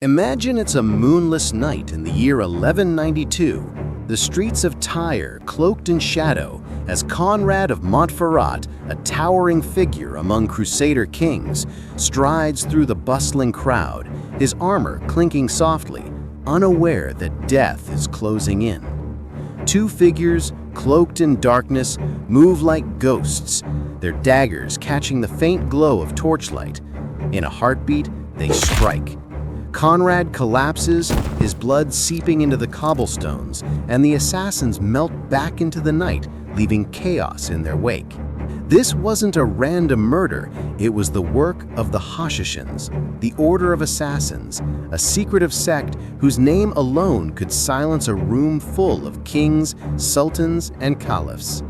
Imagine it's a moonless night in the year 1192, the streets of Tyre cloaked in shadow as Conrad of Montferrat, a towering figure among Crusader kings, strides through the bustling crowd, his armor clinking softly, unaware that death is closing in. Two figures, cloaked in darkness, move like ghosts, their daggers catching the faint glow of torchlight. In a heartbeat, they strike. Conrad collapses, his blood seeping into the cobblestones, and the assassins melt back into the night, leaving chaos in their wake. This wasn't a random murder, it was the work of the Hashashins, the Order of Hashashins, a secretive sect whose name alone could silence a room full of kings, sultans, and caliphs.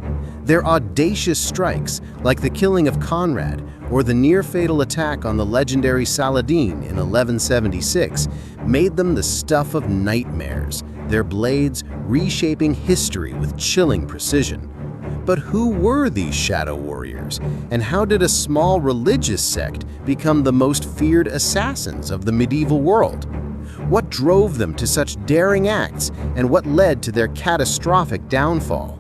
Their audacious strikes, like the killing of Conrad or the near-fatal attack on the legendary Saladin in 1176, made them the stuff of nightmares, their blades reshaping history with chilling precision. But who were these shadow warriors, and how did a small religious sect become the most feared assassins of the medieval world? What drove them to such daring acts, and what led to their catastrophic downfall?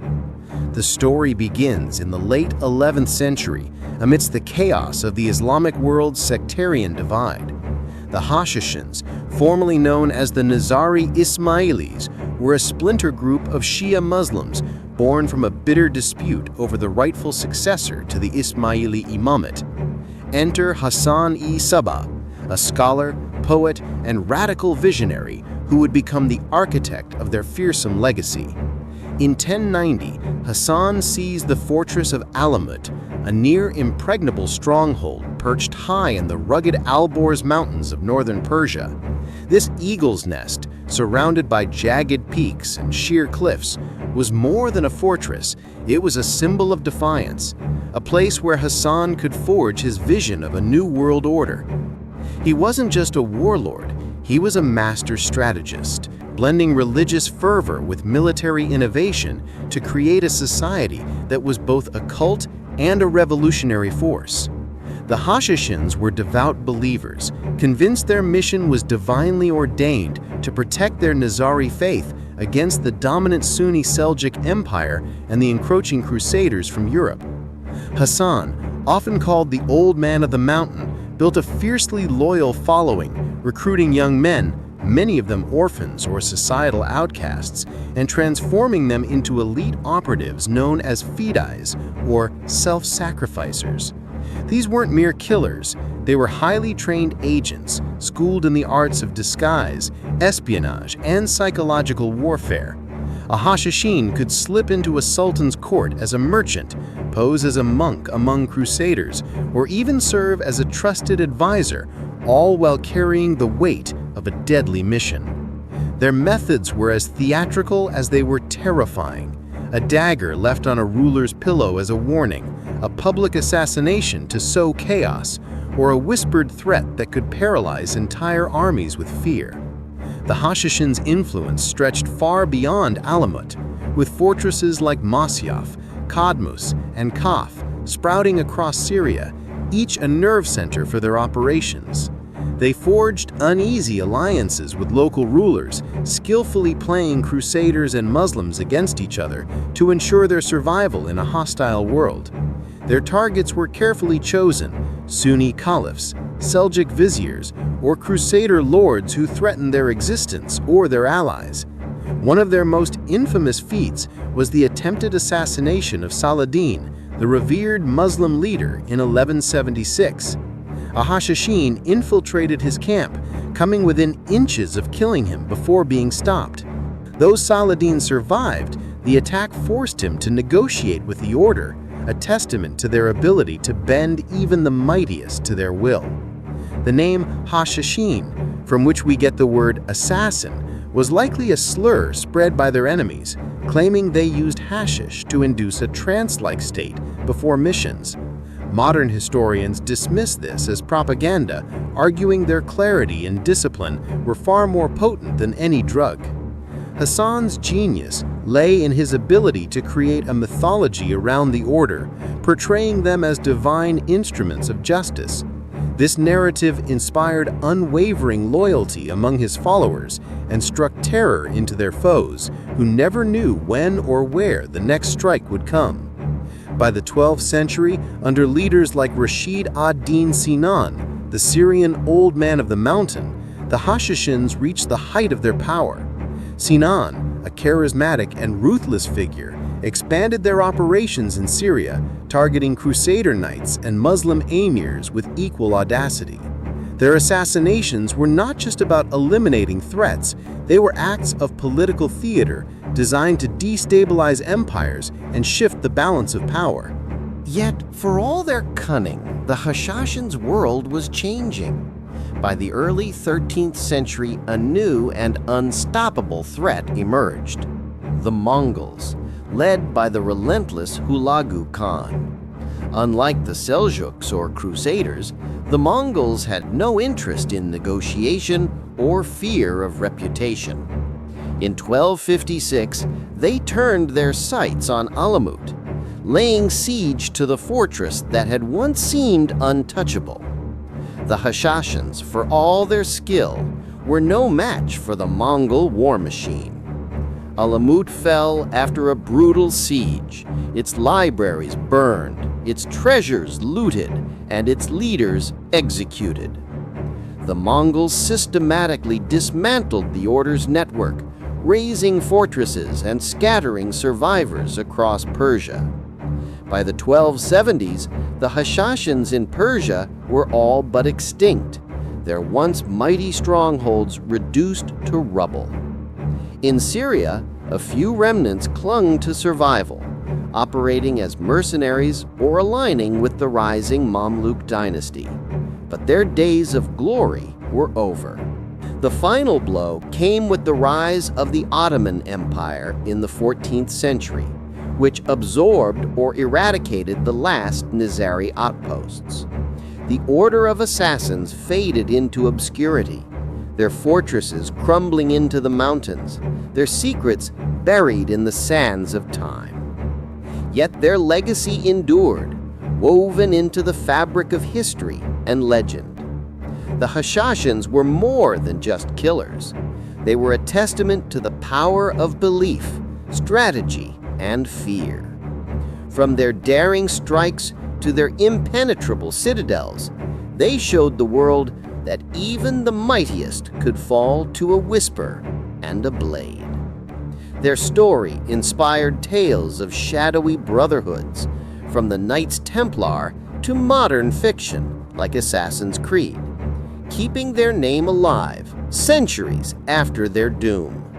The story begins in the late 11th century, amidst the chaos of the Islamic world's sectarian divide. The Hashashins, formerly known as the Nizari Ismailis, were a splinter group of Shia Muslims born from a bitter dispute over the rightful successor to the Ismaili imamate. Enter Hassan-i-Sabah, a scholar, poet, and radical visionary who would become the architect of their fearsome legacy. In 1090, Hassan seized the fortress of Alamut, a near-impregnable stronghold perched high in the rugged Alborz mountains of northern Persia. This eagle's nest, surrounded by jagged peaks and sheer cliffs, was more than a fortress, it was a symbol of defiance, a place where Hassan could forge his vision of a new world order. He wasn't just a warlord, he was a master strategist, blending religious fervor with military innovation to create a society that was both a cult and a revolutionary force. The Hashashins were devout believers, convinced their mission was divinely ordained to protect their Nizari faith against the dominant Sunni Seljuk Empire and the encroaching Crusaders from Europe. Hassan, often called the Old Man of the Mountain, built a fiercely loyal following, recruiting young men, many of them orphans or societal outcasts, and transforming them into elite operatives known as fidais, or self-sacrificers. These weren't mere killers, they were highly trained agents, schooled in the arts of disguise, espionage, and psychological warfare. A Hashashin could slip into a sultan's court as a merchant, pose as a monk among crusaders, or even serve as a trusted advisor, all while carrying the weight of a deadly mission. Their methods were as theatrical as they were terrifying. A dagger left on a ruler's pillow as a warning, a public assassination to sow chaos, or a whispered threat that could paralyze entire armies with fear. The Hashashins' influence stretched far beyond Alamut, with fortresses like Masyaf, Kadmus, and Kaf sprouting across Syria, each a nerve center for their operations. They forged uneasy alliances with local rulers, skillfully playing Crusaders and Muslims against each other to ensure their survival in a hostile world. Their targets were carefully chosen: Sunni caliphs, Seljuk viziers, or Crusader lords who threatened their existence or their allies. One of their most infamous feats was the attempted assassination of Saladin, the revered Muslim leader, in 1176. A Hashashin infiltrated his camp, coming within inches of killing him before being stopped. Though Saladin survived, the attack forced him to negotiate with the Order, a testament to their ability to bend even the mightiest to their will. The name Hashashin, from which we get the word assassin, was likely a slur spread by their enemies, claiming they used hashish to induce a trance-like state before missions. Modern historians dismiss this as propaganda, arguing their clarity and discipline were far more potent than any drug. Hassan's genius lay in his ability to create a mythology around the Order, portraying them as divine instruments of justice. This narrative inspired unwavering loyalty among his followers and struck terror into their foes, who never knew when or where the next strike would come. By the 12th century, under leaders like Rashid ad-Din Sinan, the Syrian Old Man of the Mountain, the Hashashins reached the height of their power. Sinan, a charismatic and ruthless figure, expanded their operations in Syria, targeting Crusader knights and Muslim emirs with equal audacity. Their assassinations were not just about eliminating threats, they were acts of political theater designed to destabilize empires and shift the balance of power. Yet, for all their cunning, the Hashashins' world was changing. By the early 13th century, a new and unstoppable threat emerged: the Mongols, led by the relentless Hulagu Khan. Unlike the Seljuks or Crusaders, the Mongols had no interest in negotiation or fear of reputation. In 1256, they turned their sights on Alamut, laying siege to the fortress that had once seemed untouchable. The Hashashins, for all their skill, were no match for the Mongol war machine. Alamut fell after a brutal siege, its libraries burned, its treasures looted, and its leaders executed. The Mongols systematically dismantled the Order's network, razing fortresses and scattering survivors across Persia. By the 1270s, the Hashashins in Persia were all but extinct, their once mighty strongholds reduced to rubble. In Syria, a few remnants clung to survival, operating as mercenaries or aligning with the rising Mamluk dynasty. But their days of glory were over. The final blow came with the rise of the Ottoman Empire in the 14th century, which absorbed or eradicated the last Nizari outposts. The Order of Assassins faded into obscurity, their fortresses crumbling into the mountains, their secrets buried in the sands of time. Yet their legacy endured, woven into the fabric of history and legend. The Hashashins were more than just killers. They were a testament to the power of belief, strategy, and fear. From their daring strikes to their impenetrable citadels, they showed the world that even the mightiest could fall to a whisper and a blade. Their story inspired tales of shadowy brotherhoods, from the Knights Templar to modern fiction like Assassin's Creed, keeping their name alive centuries after their doom.